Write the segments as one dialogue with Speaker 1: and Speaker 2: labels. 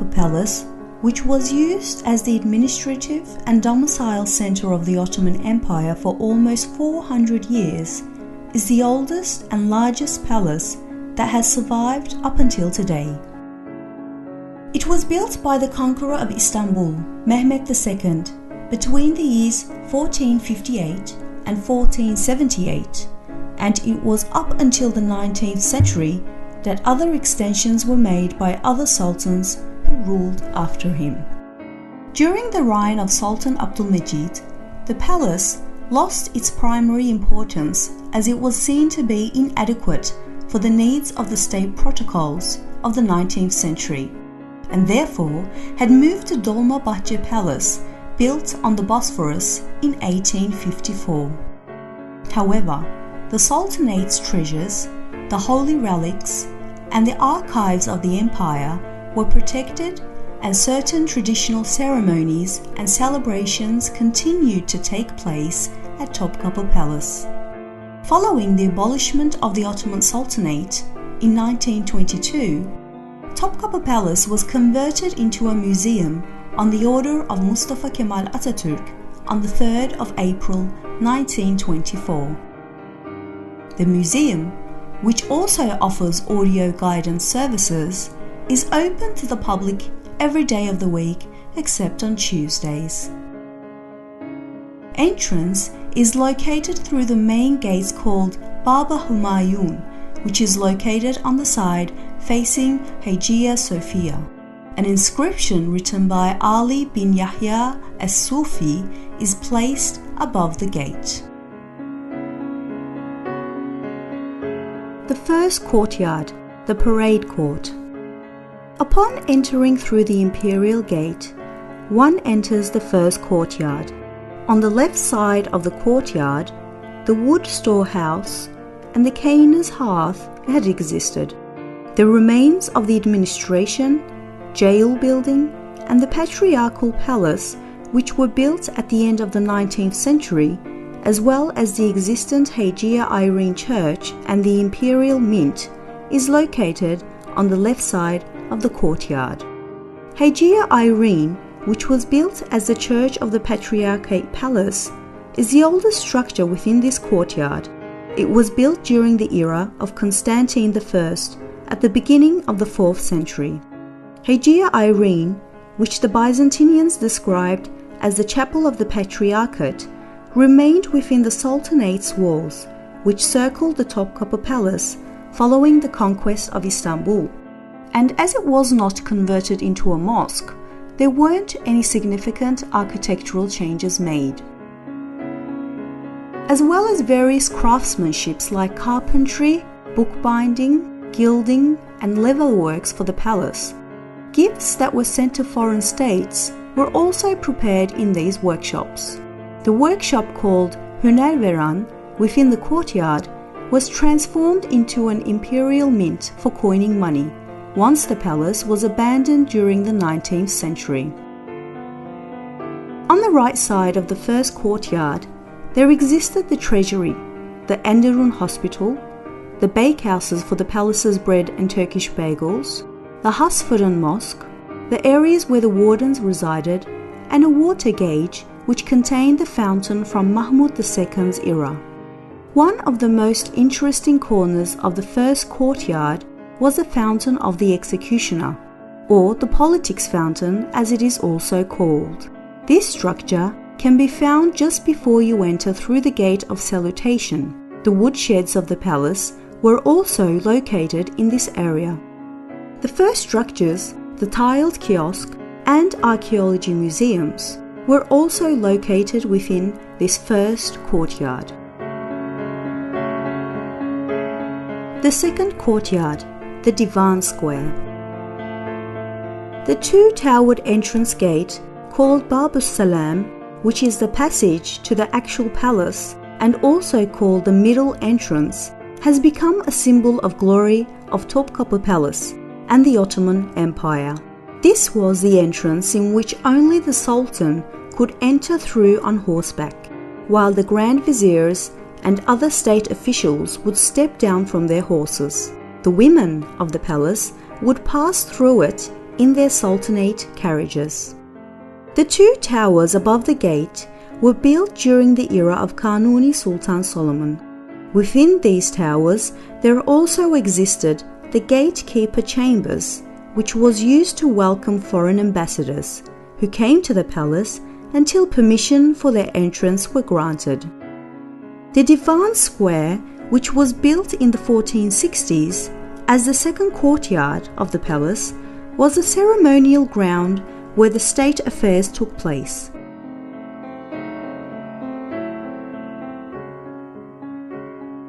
Speaker 1: Topkapı Palace, which was used as the administrative and domicile center of the Ottoman Empire for almost 400 years, is the oldest and largest palace that has survived up until today. It was built by the conqueror of Istanbul, Mehmet II, between the years 1458 and 1478, and it was up until the 19th century that other extensions were made by other sultans who ruled after him. During the reign of Sultan Abdülmecid, the palace lost its primary importance as it was seen to be inadequate for the needs of the state protocols of the 19th century, and therefore had moved to Dolmabahce Palace, built on the Bosphorus in 1854. However, the Sultanate's treasures, the holy relics, and the archives of the empire were protected, and certain traditional ceremonies and celebrations continued to take place at Topkapı Palace. Following the abolishment of the Ottoman Sultanate in 1922, Topkapı Palace was converted into a museum on the order of Mustafa Kemal Atatürk on the 3rd of April 1924. The museum, which also offers audio guidance services, is open to the public every day of the week except on Tuesdays. Entrance is located through the main gates called Baba Humayun, which is located on the side facing Hagia Sophia. An inscription written by Ali bin Yahya as-Sufi is placed above the gate. The first courtyard, the parade court. Upon entering through the imperial gate, one enters the first courtyard. On the left side of the courtyard, the wood storehouse and the caener's hearth had existed. The remains of the administration, jail building, and the patriarchal palace, which were built at the end of the 19th century, as well as the existent Hagia Irene Church and the Imperial Mint, is located on the left side of the courtyard. Hagia Irene, which was built as the Church of the Patriarchate Palace, is the oldest structure within this courtyard. It was built during the era of Constantine I at the beginning of the 4th century. Hagia Irene, which the Byzantinians described as the Chapel of the Patriarchate, remained within the Sultanate's walls, which circled the Topkapı Palace following the conquest of Istanbul. And as it was not converted into a mosque, there weren't any significant architectural changes made. As well as various craftsmanships like carpentry, bookbinding, gilding, and levelworks for the palace, gifts that were sent to foreign states were also prepared in these workshops. The workshop called Hünerveran within the courtyard was transformed into an imperial mint for coining money once the palace was abandoned during the 19th century. On the right side of the first courtyard, there existed the treasury, the Enderun Hospital, the bakehouses for the palace's bread and Turkish bagels, the Hasfırın Mosque, the areas where the wardens resided, and a water gauge which contained the fountain from Mahmud II's era. One of the most interesting corners of the first courtyard was the Fountain of the Executioner, or the Politics Fountain as it is also called. This structure can be found just before you enter through the Gate of Salutation. The woodsheds of the palace were also located in this area. The first structures, the tiled kiosk and archaeology museums, were also located within this first courtyard. The second courtyard, the Divan Square. The two-towered entrance gate, called Babus Salam, which is the passage to the actual palace and also called the middle entrance, has become a symbol of glory of Topkapı Palace and the Ottoman Empire. This was the entrance in which only the Sultan could enter through on horseback, while the Grand Viziers and other state officials would step down from their horses. The women of the palace would pass through it in their sultanate carriages. The two towers above the gate were built during the era of Kanuni Sultan Solomon. Within these towers, there also existed the gatekeeper chambers, which was used to welcome foreign ambassadors who came to the palace until permission for their entrance were granted. The Divan Square, which was built in the 1460s as the second courtyard of the palace, was a ceremonial ground where the state affairs took place.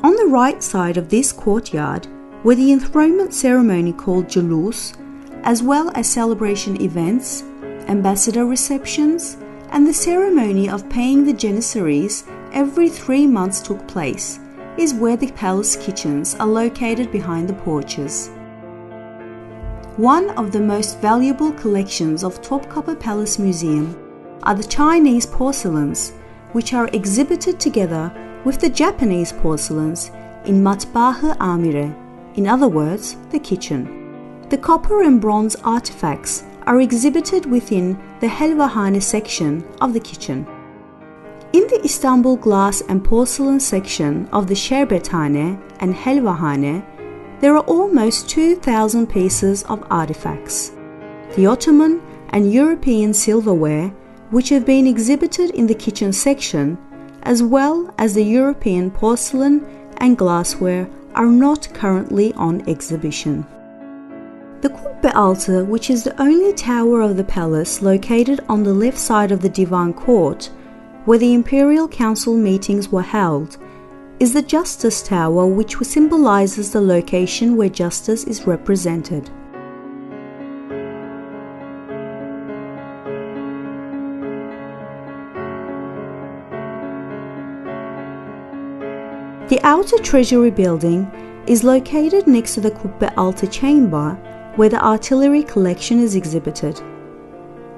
Speaker 1: On the right side of this courtyard were the enthronement ceremony called Julus, as well as celebration events, ambassador receptions, and the ceremony of paying the janissaries every 3 months took place, is where the palace kitchens are located behind the porches. One of the most valuable collections of Topkapı Palace Museum are the Chinese porcelains, which are exhibited together with the Japanese porcelains in Matbah-ı Amire, in other words, the kitchen. The copper and bronze artifacts are exhibited within the Helvahane section of the kitchen. In the Istanbul glass and porcelain section of the Sherbethane and Helvahane, there are almost 2,000 pieces of artifacts. The Ottoman and European silverware, which have been exhibited in the kitchen section, as well as the European porcelain and glassware, are not currently on exhibition. The Kubbe Altı, which is the only tower of the palace located on the left side of the Divan Court, where the Imperial Council meetings were held, is the Justice Tower, which symbolizes the location where justice is represented. The outer treasury building is located next to the Kubbe Altı chamber, where the artillery collection is exhibited.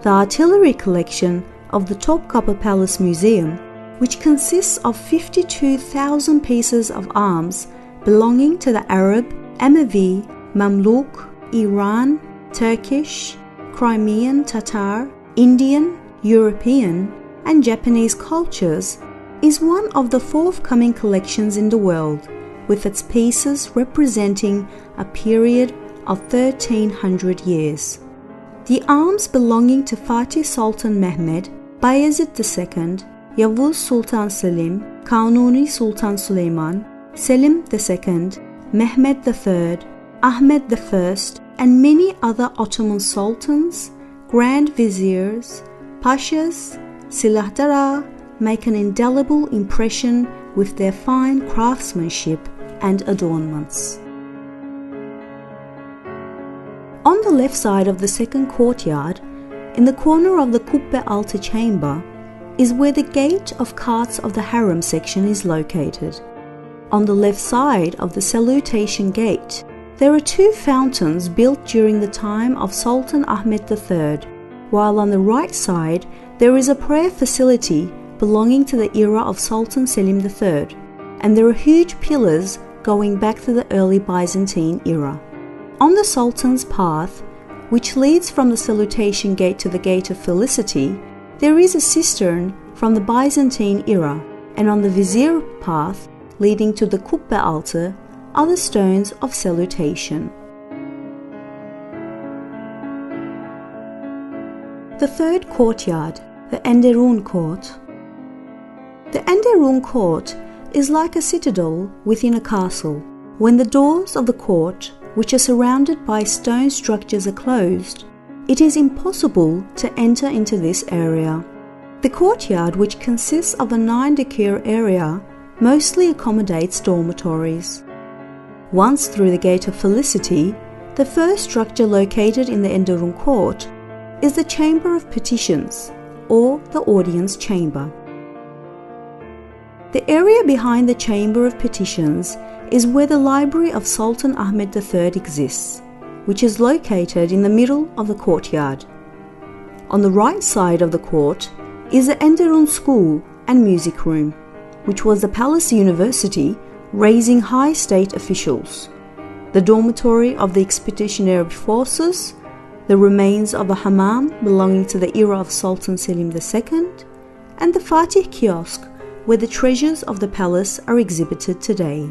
Speaker 1: The artillery collection of the Topkapı Palace Museum, which consists of 52,000 pieces of arms belonging to the Arab, Emevi, Mamluk, Iran, Turkish, Crimean Tatar, Indian, European, and Japanese cultures, is one of the forthcoming collections in the world, with its pieces representing a period of 1300 years. The arms belonging to Fatih Sultan Mehmed, Bayezid II, Yavuz Sultan Selim, Kanuni Sultan Süleyman, Selim II, Mehmed III, Ahmed I, and many other Ottoman sultans, grand viziers, pashas, silahdara, make an indelible impression with their fine craftsmanship and adornments. On the left side of the second courtyard, in the corner of the Kubbe Altı chamber, is where the gate of carts of the harem section is located. On the left side of the salutation gate, there are two fountains built during the time of Sultan Ahmed III, while on the right side there is a prayer facility belonging to the era of Sultan Selim III, and there are huge pillars going back to the early Byzantine era. On the Sultan's path, which leads from the salutation gate to the Gate of Felicity, there is a cistern from the Byzantine era, and on the Vizier path leading to the Kubbe Altı are the stones of salutation. The third courtyard, the Enderun Court. The Enderun Court is like a citadel within a castle. When the doors of the court, which are surrounded by stone structures, are closed, it is impossible to enter into this area. The courtyard, which consists of a 9-decare area, mostly accommodates dormitories. Once through the Gate of Felicity, the first structure located in the Enderun Court is the Chamber of Petitions, or the Audience Chamber. The area behind the Chamber of Petitions is where the library of Sultan Ahmed III exists, which is located in the middle of the courtyard. On the right side of the court is the Enderun School and Music Room, which was the palace university raising high state officials, the dormitory of the expeditionary forces, the remains of a hammam belonging to the era of Sultan Selim II, and the Fatih kiosk, where the treasures of the palace are exhibited today.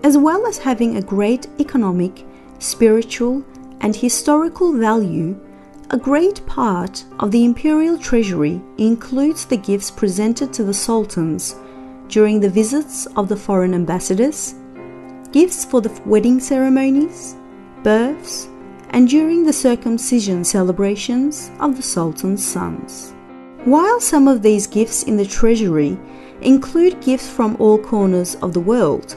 Speaker 1: As well as having a great economic, spiritual, and historical value, a great part of the imperial treasury includes the gifts presented to the sultans during the visits of the foreign ambassadors, gifts for the wedding ceremonies, births, and during the circumcision celebrations of the sultan's sons. While some of these gifts in the treasury include gifts from all corners of the world,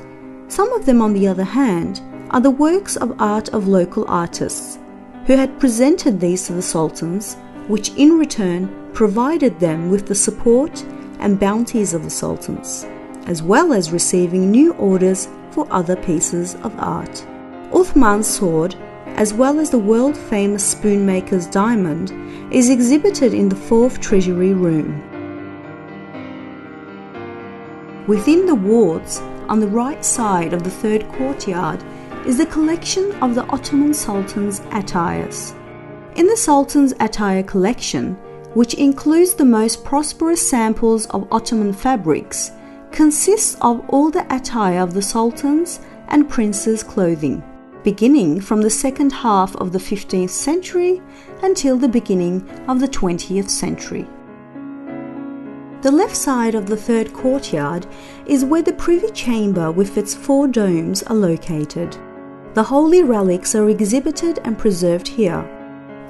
Speaker 1: some of them, on the other hand, are the works of art of local artists, who had presented these to the sultans, which in return provided them with the support and bounties of the sultans, as well as receiving new orders for other pieces of art. Uthman's sword, as well as the world-famous spoonmaker's diamond, is exhibited in the 4th Treasury Room. Within the wards, on the right side of the 3rd courtyard, is the collection of the Ottoman Sultan's attires. In the Sultan's attire collection, which includes the most prosperous samples of Ottoman fabrics, consists of all the attire of the sultans and princes' clothing, beginning from the second half of the 15th century until the beginning of the 20th century. The left side of the 3rd courtyard is where the privy chamber with its 4 domes are located. The holy relics are exhibited and preserved here.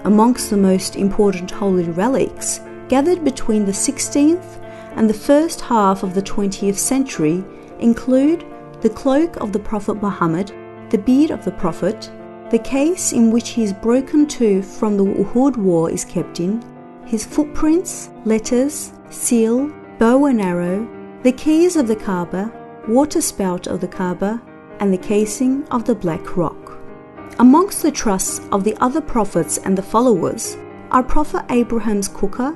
Speaker 1: Amongst the most important holy relics gathered between the 16th and the first half of the 20th century include the cloak of the Prophet Muhammad, the beard of the Prophet, the case in which his broken tooth from the Uhud war is kept in, his footprints, letters, seal, bow and arrow, the keys of the Kaaba, water spout of the Kaaba, and the casing of the Black Rock. Amongst the trusts of the other prophets and the followers are Prophet Abraham's cooker,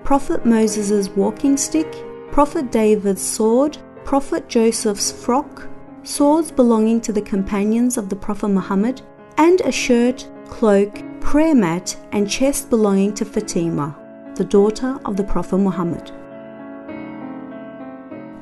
Speaker 1: Prophet Moses' walking stick, Prophet David's sword, Prophet Joseph's frock, swords belonging to the companions of the Prophet Muhammad, and a shirt, cloak, prayer mat, and chest belonging to Fatima, the daughter of the Prophet Muhammad.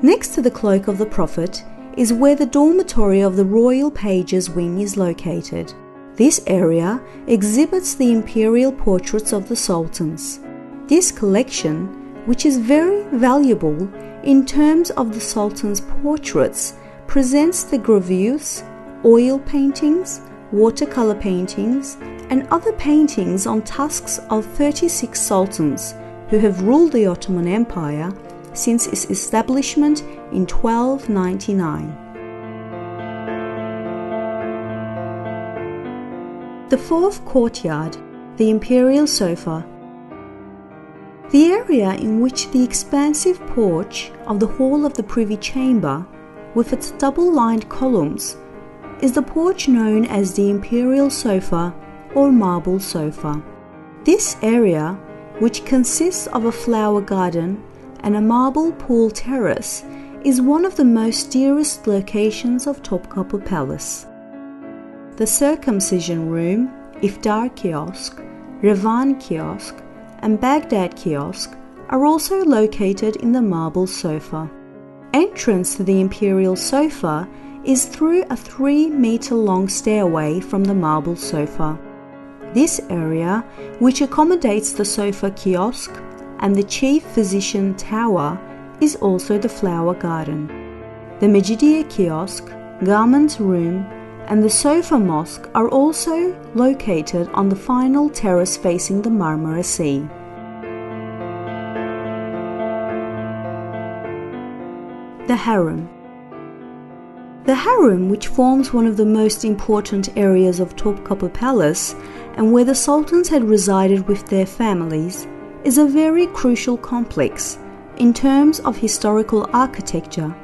Speaker 1: Next to the cloak of the Prophet is where the dormitory of the Royal Pages Wing is located. This area exhibits the imperial portraits of the sultans. This collection, which is very valuable in terms of the sultan's portraits, presents the gravures, oil paintings, watercolor paintings, and other paintings on tusks of 36 sultans who have ruled the Ottoman Empire since its establishment in 1299. The 4th courtyard, the imperial sofa. The area in which the expansive porch of the hall of the privy chamber, with its double-lined columns, is the porch known as the imperial sofa or marble sofa. This area, which consists of a flower garden and a marble pool terrace, is one of the most dearest locations of Topkapı Palace. The circumcision room, iftar kiosk, Revan kiosk, and Baghdad kiosk are also located in the marble sofa. Entrance to the imperial sofa is through a 3-meter-long stairway from the marble sofa. This area, which accommodates the sofa kiosk and the chief physician tower, is also the flower garden. The Mecidiye kiosk, garment room, and the sofa mosque are also located on the final terrace facing the Marmara Sea. The harem. The harem, which forms one of the most important areas of Topkapı Palace and where the sultans had resided with their families, is a very crucial complex in terms of historical architecture,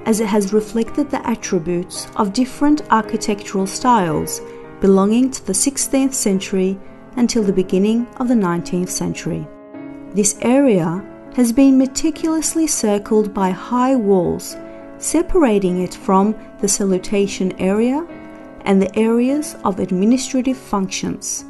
Speaker 1: as it has reflected the attributes of different architectural styles belonging to the 16th century until the beginning of the 19th century. This area has been meticulously circled by high walls, separating it from the salutation area and the areas of administrative functions.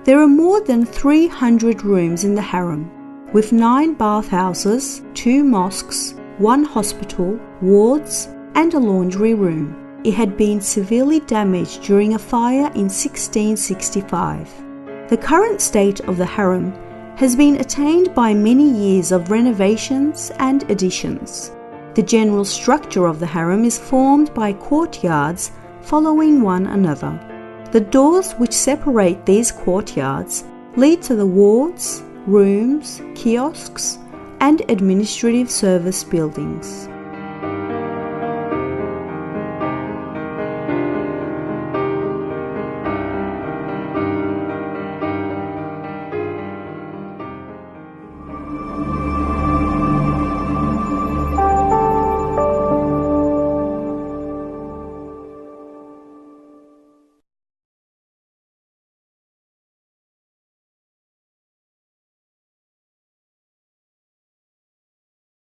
Speaker 1: There are more than 300 rooms in the harem, with 9 bathhouses, 2 mosques, 1 hospital, wards, and a laundry room. It had been severely damaged during a fire in 1665. The current state of the harem has been attained by many years of renovations and additions. The general structure of the harem is formed by courtyards following one another. The doors which separate these courtyards lead to the wards, rooms, kiosks, and administrative service buildings.